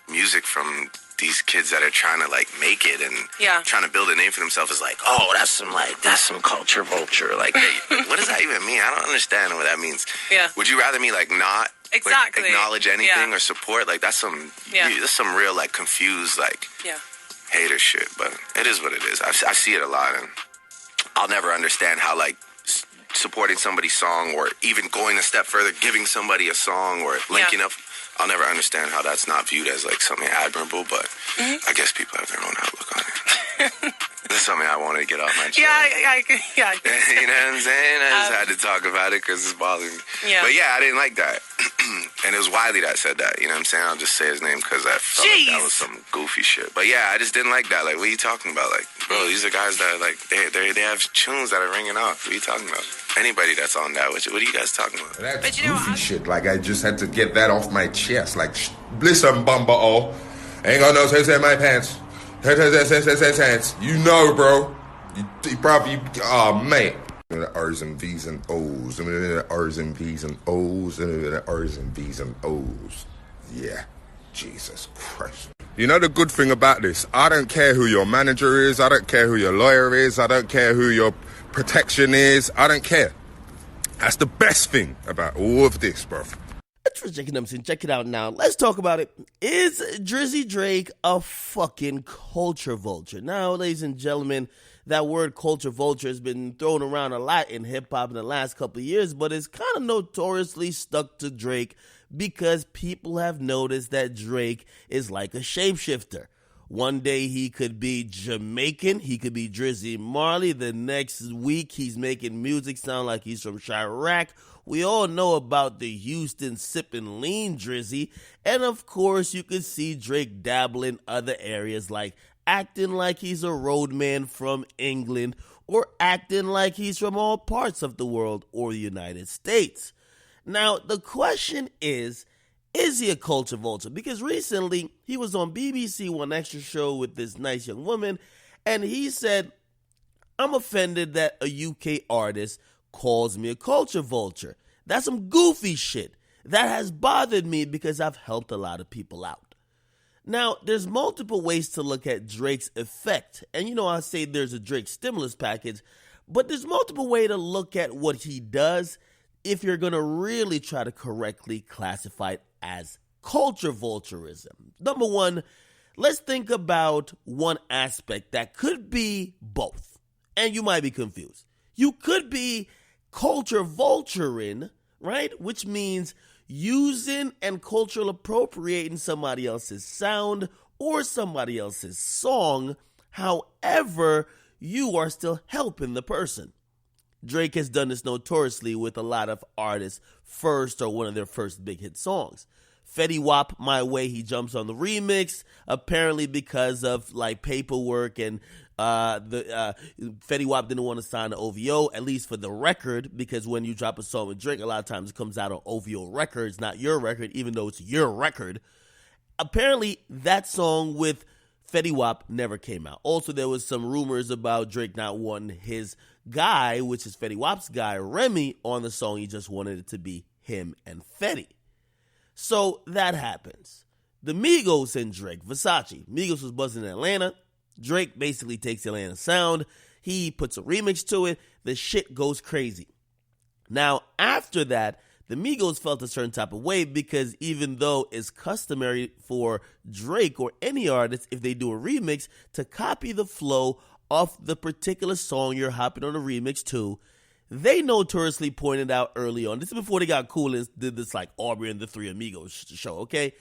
music from these kids that are trying to like make it and trying to build a name for themselves is like, oh, that's some culture vulture. Like, what does that even mean? I don't understand what that means. Yeah. Would you rather me like not acknowledge anything or support? Like that's some real like confused like hater shit. But it is what it is. I see it a lot, and I'll never understand how like supporting somebody's song or even going a step further, giving somebody a song or linking up. I'll never understand how that's not viewed as like something admirable, but I guess people have their own outlook on it. That's something I wanted to get off my chest. Yeah. You know what I'm saying? I just had to talk about it because it's bothering me. Yeah. But yeah, I didn't like that. And it was Wiley that said that. You know what I'm saying? I'll just say his name because I felt like that was some goofy shit. But yeah, I just didn't like that. Like, what are you talking about? Like, bro, these are guys that like they have tunes that are ringing off. What are you talking about? Anybody that's on that, what are you guys talking about? That's goofy shit. Like, I just had to get that off my chest. Like, listen, bumba ain't got no sense in my pants. Sense. You know, bro. You probably, mate. R's and V's and O's. R's and V's and O's. R's and V's and O's. Yeah. Jesus Christ. You know the good thing about this? I don't care who your manager is. I don't care who your lawyer is. I don't care who your protection is. I don't care. That's the best thing about all of this, bro. That's for Akademiks. Check it out now. Let's talk about it. Is Drizzy Drake a fucking culture vulture? Now, ladies and gentlemen, that word culture vulture has been thrown around a lot in hip-hop in the last couple of years, but it's kind of notoriously stuck to Drake because people have noticed that Drake is like a shapeshifter. One day he could be Jamaican, he could be Drizzy Marley. The next week he's making music sound like he's from Chirac. We all know about the Houston sipping lean Drizzy. And of course you can see Drake dabble in other areas like acting like he's a roadman from England or acting like he's from all parts of the world or the United States. Now the question is he a culture vulture? Because recently he was on BBC One Extra show with this nice young woman, and he said, I'm offended that a UK artist calls me a culture vulture. That's some goofy shit. That has bothered me because I've helped a lot of people out. Now, there's multiple ways to look at Drake's effect. And you know, I say there's a Drake stimulus package, but there's multiple ways to look at what he does if you're going to really try to correctly classify it as culture vulturism. Number one, let's think about one aspect that could be both. And you might be confused. You could be culture vulturing, right? Which means using and cultural appropriating somebody else's sound or somebody else's song. However, you are still helping the person. Drake has done this notoriously with a lot of artists' first or one of their first big hit songs. Fetty Wap, My Way, he jumps on the remix, apparently because of like paperwork and Fetty Wap didn't want to sign to OVO, at least for the record, because when you drop a song with Drake, a lot of times it comes out on OVO records, not your record, even though it's your record. Apparently, that song with Fetty Wap never came out. Also, there was some rumors about Drake not wanting his guy, which is Fetty Wap's guy, Remy, on the song. He just wanted it to be him and Fetty. So that happens. The Migos and Drake, Versace. Migos was buzzing in Atlanta. Drake basically takes the Atlanta sound. He puts a remix to it. The shit goes crazy. Now, after that, the Migos felt a certain type of way because even though it's customary for Drake or any artist, if they do a remix, to copy the flow of the particular song you're hopping on a remix to, they notoriously pointed out early on, this is before they got cool and did this like Aubrey and the Three Amigos show, okay?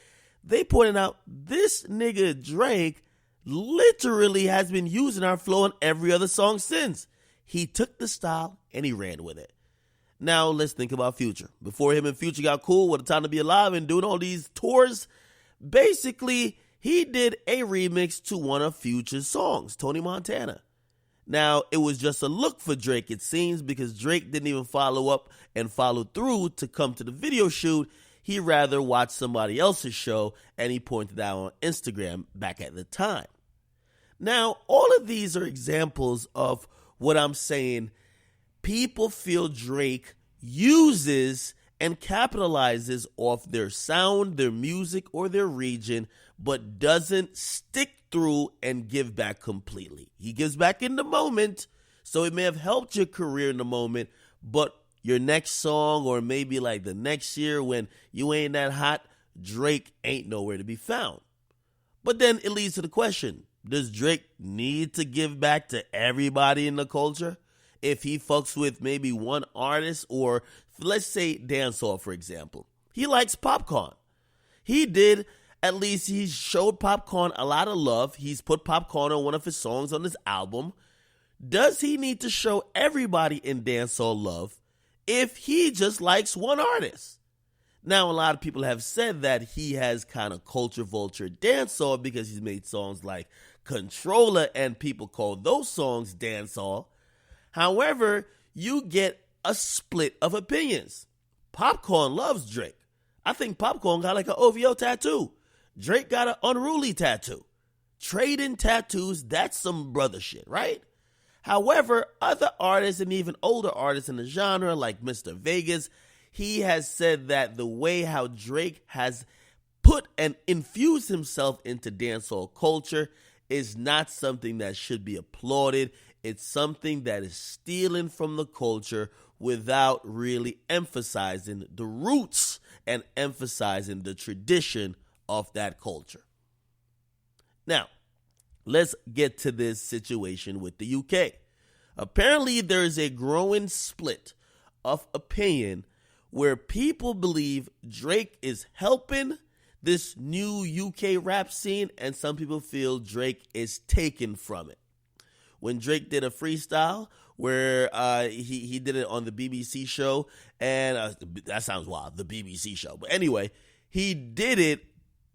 They pointed out this nigga Drake literally has been using our flow on every other song since. He took the style and he ran with it. Now let's think about Future. Before him and Future got cool with the Time to Be Alive and doing all these tours, basically he did a remix to one of Future's songs, Tony Montana. Now, it was just a look for Drake, it seems, because Drake didn't even follow up and follow through to come to the video shoot. He rather watched somebody else's show, and he pointed out on Instagram back at the time. Now, all of these are examples of what I'm saying. People feel Drake uses and capitalizes off their sound, their music, or their region, but doesn't stick through and give back completely. He gives back in the moment, so it may have helped your career in the moment, but your next song or maybe like the next year when you ain't that hot, Drake ain't nowhere to be found. But then it leads to the question, does Drake need to give back to everybody in the culture? If he fucks with maybe one artist, or let's say dancehall, for example. He likes Popcorn. He showed Popcorn a lot of love. He's put Popcorn on one of his songs on his album. Does he need to show everybody in dancehall love if he just likes one artist? Now, a lot of people have said that he has kind of culture vulture dancehall because he's made songs like Controller, and people call those songs dancehall. However, you get a split of opinions. Popcorn loves Drake. I think Popcorn got like an OVO tattoo. Drake got an unruly tattoo. Trading tattoos, that's some brother shit, right? However, other artists and even older artists in the genre like Mr. Vegas, he has said that the way how Drake has put and infused himself into dancehall culture is not something that should be applauded. It's something that is stealing from the culture without really emphasizing the roots and emphasizing the tradition of that culture. Now, let's get to this situation with the UK. Apparently, there is a growing split of opinion where people believe Drake is helping this new UK rap scene, and some people feel Drake is taken from it. When Drake did a freestyle where he did it on the BBC show, and that sounds wild, the BBC show. But anyway, he did it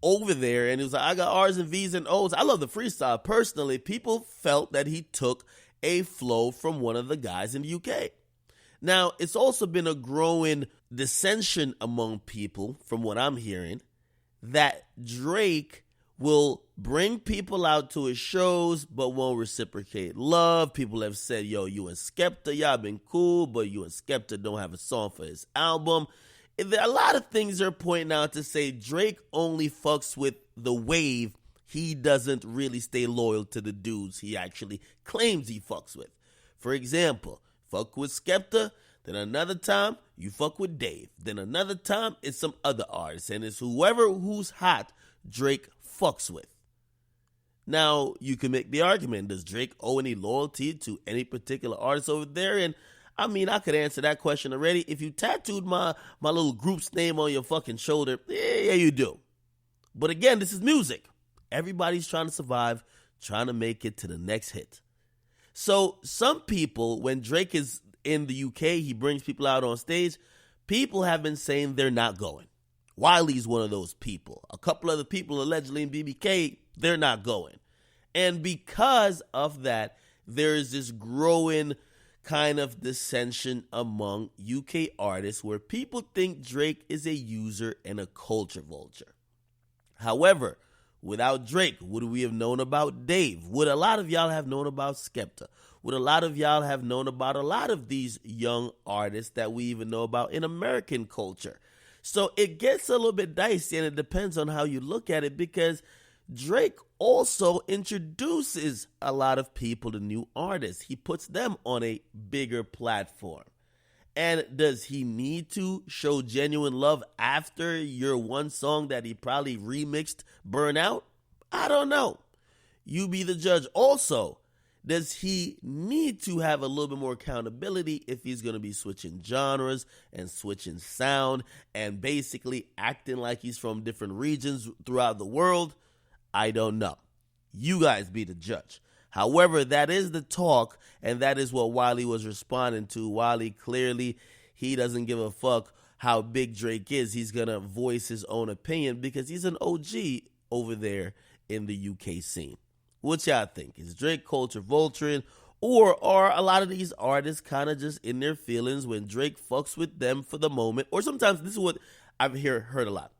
over there, and it was like, I got R's and V's and O's. I love the freestyle. Personally, people felt that he took a flow from one of the guys in the UK. Now, it's also been a growing dissension among people, from what I'm hearing, that Drake will bring people out to his shows but won't reciprocate love. People have said, yo, you and Skepta, y'all been cool, but you and Skepta don't have a song for his album. A lot of things are pointing out to say Drake only fucks with the wave. He doesn't really stay loyal to the dudes he actually claims he fucks with. For example, fuck with Skepta, then another time you fuck with Dave. Then another time it's some other artist, and it's who's hot Drake fucks with. Now, you can make the argument, does Drake owe any loyalty to any particular artist over there? And I mean, I could answer that question already. If you tattooed my little group's name on your fucking shoulder, yeah, you do. But again, this is music. Everybody's trying to survive, trying to make it to the next hit. So some people, when Drake is in the UK, he brings people out on stage, people have been saying they're not going. Wiley's one of those people. A couple other people allegedly in BBK, they're not going. And because of that, there is this growing kind of dissension among UK artists where people think Drake is a user and a culture vulture. However, without Drake, would we have known about Dave? Would a lot of y'all have known about Skepta? Would a lot of y'all have known about a lot of these young artists that we even know about in American culture? So it gets a little bit dicey, and it depends on how you look at it, because Drake also introduces a lot of people to new artists. He puts them on a bigger platform. And does he need to show genuine love after your one song that he probably remixed burn out? I don't know. You be the judge. Also, does he need to have a little bit more accountability if he's going to be switching genres and switching sound and basically acting like he's from different regions throughout the world? I don't know. You guys be the judge. However, that is the talk, and that is what Wiley was responding to. Wiley, clearly, he doesn't give a fuck how big Drake is. He's going to voice his own opinion because he's an OG over there in the UK scene. What y'all think? Is Drake culture vulturing, or are a lot of these artists kind of just in their feelings when Drake fucks with them for the moment? Or sometimes, this is what I've heard a lot.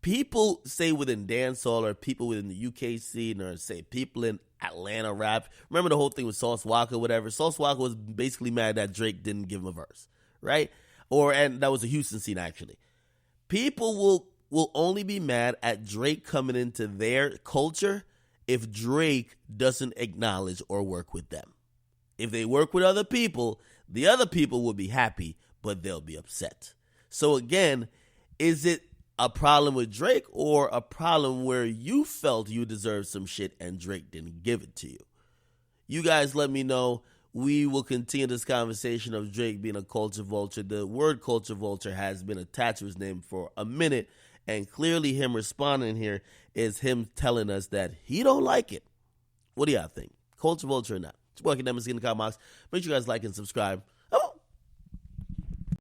People say within dancehall, or people within the UK scene, or say people in Atlanta rap. Remember the whole thing with Sauce Walka, whatever. Sauce Walka was basically mad that Drake didn't give him a verse, right? And that was a Houston scene, actually. People will only be mad at Drake coming into their culture if Drake doesn't acknowledge or work with them. If they work with other people, the other people will be happy, but they'll be upset. So again, is it a problem with Drake or a problem where you felt you deserved some shit and Drake didn't give it to you? You guys let me know. We will continue this conversation of Drake being a culture vulture. The word culture vulture has been attached to his name for a minute, and clearly him responding here is him telling us that he don't like it. What do y'all think? Culture vulture or not? It's Akademiks in the comment box. Make sure you guys like and subscribe.